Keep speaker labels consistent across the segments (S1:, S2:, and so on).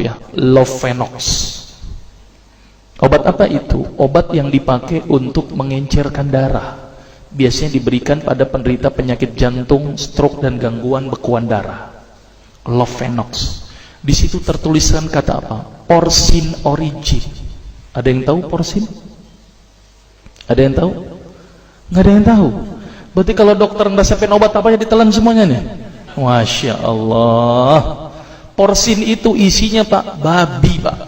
S1: ya, Lovenox. Obat apa itu? Obat yang dipakai untuk mengencerkan darah. Biasanya diberikan pada penderita penyakit jantung, stroke, dan gangguan bekuan darah. Lovenox. Di situ tertuliskan kata apa? Porsin origin. Ada yang tahu porsin? Ada yang tahu? Nggak ada yang tahu. Berarti kalau dokter ngeresepin obat apa aja ditelan semuanya nih? Masya Allah. Porsin itu isinya Pak, babi Pak.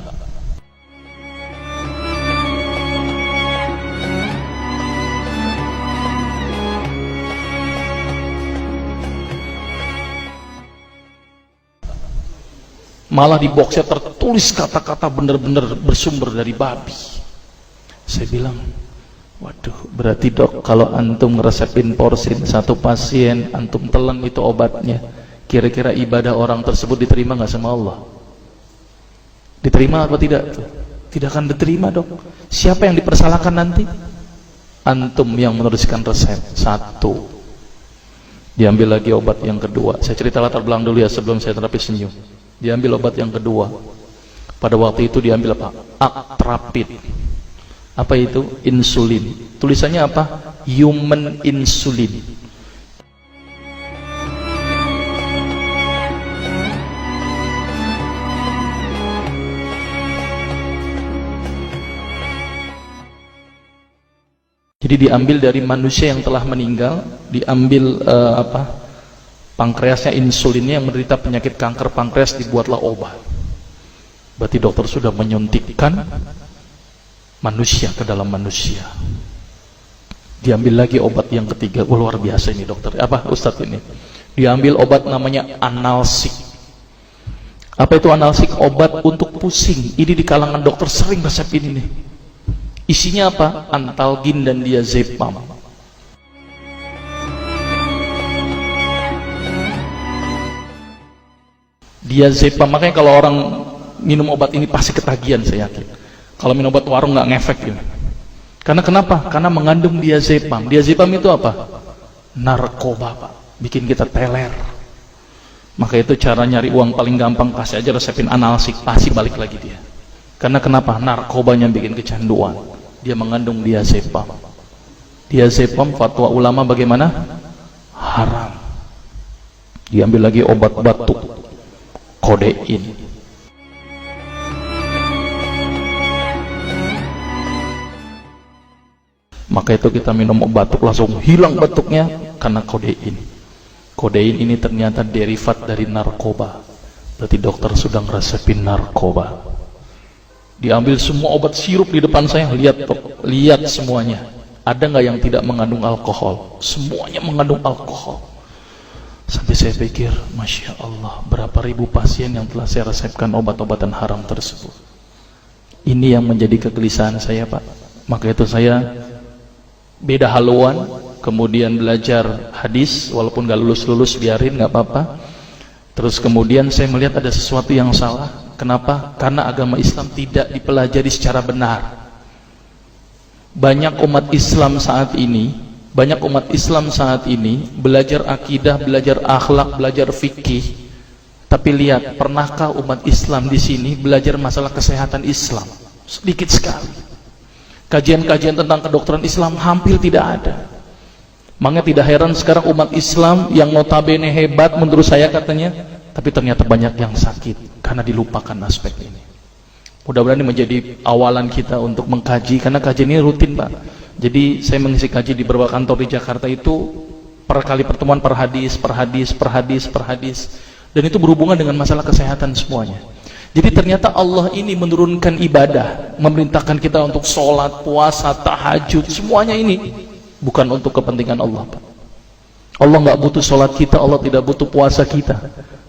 S1: Malah di boxnya tertulis kata-kata benar-benar bersumber dari babi. Saya bilang, waduh, berarti dok kalau antum ngeresepin porsin satu pasien, antum telan itu obatnya, kira-kira ibadah orang tersebut diterima nggak sama Allah? Diterima atau tidak? Tidak akan diterima dok. Siapa yang dipersalahkan nanti? Antum yang menuliskan resep. Satu. Diambil lagi obat yang kedua. Saya cerita latar belakang dulu ya sebelum saya terapi senyum. Diambil obat yang kedua. Pada waktu itu diambil apa? Atrapid. Apa itu? Insulin. Tulisannya apa? Human insulin. Jadi diambil dari manusia yang telah meninggal, diambil pankreasnya, insulinnya, yang menderita penyakit kanker pankreas, dibuatlah obat. Berarti dokter sudah menyuntikkan manusia ke dalam manusia. Diambil lagi obat yang ketiga. Oh, luar biasa ini dokter. Apa Ustadz ini? Diambil obat namanya analsik. Apa itu analsik? Obat untuk pusing. Ini di kalangan dokter sering resep ini nih. Isinya apa? Antalgin dan diazepam. Diazepam, makanya kalau orang minum obat ini pasti ketagihan, saya yakin. Kalau minum obat warung nggak ngefek gitu. Karena kenapa? Karena mengandung diazepam. Diazepam itu apa? Narkoba Pak, bikin kita teler. Maka itu cara nyari uang paling gampang, kasih aja resepin analsik, pasti balik lagi dia. Karena kenapa? Narkobanya bikin kecanduan. Dia mengandung diazepam. Diazepam fatwa ulama bagaimana? Haram. Diambil lagi obat batuk, kodein. Maka itu kita minum obat batuk langsung hilang batuknya karena kodein. Kodein ini ternyata derivat dari narkoba. Berarti dokter sudah ngeresepin narkoba. Diambil semua obat sirup di depan saya, lihat semuanya. Ada nggak yang tidak mengandung alkohol? Semuanya mengandung alkohol. Sampai saya pikir, Masya Allah, berapa ribu pasien yang telah saya resepkan obat-obatan haram tersebut. Ini yang menjadi kegelisahan saya Pak. Maka itu saya beda haluan, kemudian belajar hadis, walaupun gak lulus-lulus biarin, gak apa-apa. Terus kemudian saya melihat ada sesuatu yang salah. Kenapa? Karena agama Islam tidak dipelajari secara benar. Banyak umat Islam saat ini belajar akidah, belajar akhlak, belajar fikih. Tapi lihat, pernahkah umat Islam di sini belajar masalah kesehatan Islam? Sedikit sekali. Kajian-kajian tentang kedokteran Islam hampir tidak ada. Makanya tidak heran sekarang umat Islam yang notabene hebat menurut saya katanya, tapi ternyata banyak yang sakit karena dilupakan aspek ini. Mudah-mudahan ini menjadi awalan kita untuk mengkaji, karena kajian ini rutin Pak. Jadi saya mengisi kaji di beberapa kantor di Jakarta itu per kali pertemuan, per hadis. Dan itu berhubungan dengan masalah kesehatan semuanya. Jadi ternyata Allah ini menurunkan ibadah, memerintahkan kita untuk sholat, puasa, tahajud, semuanya ini bukan untuk kepentingan Allah Pak. Allah nggak butuh sholat kita, Allah tidak butuh puasa kita.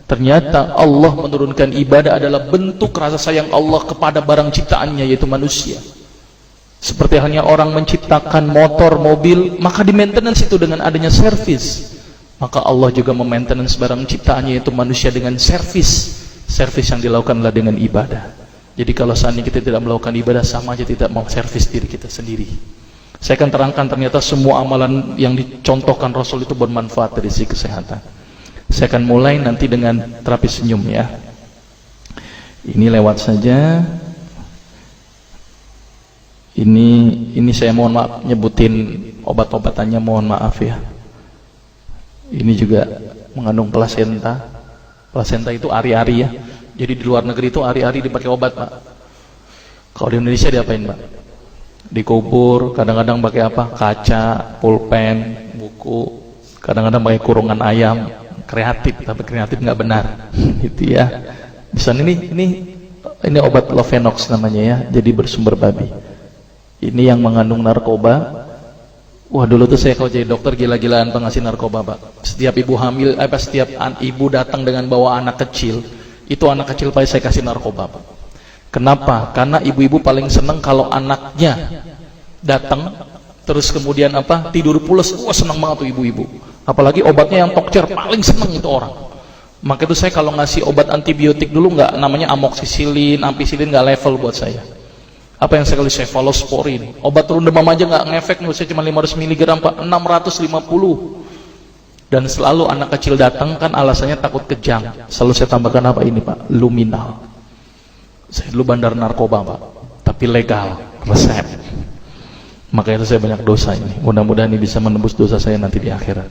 S1: Ternyata Allah menurunkan ibadah adalah bentuk rasa sayang Allah kepada barang ciptaannya, yaitu manusia. Seperti halnya orang menciptakan motor, mobil, maka di maintenance itu dengan adanya servis. Maka Allah juga memaintenance barang ciptaannya, yaitu manusia, dengan servis. Servis yang dilakukan adalah dengan ibadah. Jadi kalau seandainya kita tidak melakukan ibadah, sama aja tidak mau servis diri kita sendiri. Saya akan terangkan ternyata semua amalan yang dicontohkan Rasul itu bermanfaat dari sisi kesehatan. Saya akan mulai nanti dengan terapi senyum ya. Ini lewat saja. Ini saya mohon maaf nyebutin obat-obatannya, mohon maaf ya. Ini juga mengandung plasenta. Plasenta itu ari-ari ya. Jadi di luar negeri itu ari-ari dipakai obat, Pak. Kalau di Indonesia diapain, Pak? Dikubur, kadang-kadang pakai apa? Kaca, pulpen, buku, kadang-kadang pakai kurungan ayam, kreatif, tapi kreatif nggak benar. Gitu ya. Di sana ini obat Lovenox namanya ya, jadi bersumber babi. Ini yang mengandung narkoba. Wah, dulu tuh saya kalau jadi dokter gila-gilaan pengasih narkoba, Pak. Setiap ibu hamil, setiap ibu datang dengan bawa anak kecil, itu anak kecil pasti saya kasih narkoba, Pak. Kenapa? Karena ibu-ibu paling seneng kalau anaknya datang terus kemudian tidur pules. Wah, seneng banget tuh ibu-ibu. Apalagi obatnya yang tokcer, paling seneng itu orang. Maka itu saya kalau ngasih obat antibiotik dulu nggak namanya amoxicillin, ampicillin, nggak level buat saya. Apa yang saya kasih? Cephalosporin. Obat turun demam aja nggak ngefek, menurut saya cuma 500 mg, Pak, 650. Dan selalu anak kecil datang kan alasannya takut kejang. Selalu saya tambahkan apa ini, Pak? Luminal. Saya dulu bandar narkoba, Pak, tapi legal, resep. Makanya itu saya banyak dosa ini. Mudah-mudahan ini bisa menembus dosa saya nanti di akhirat.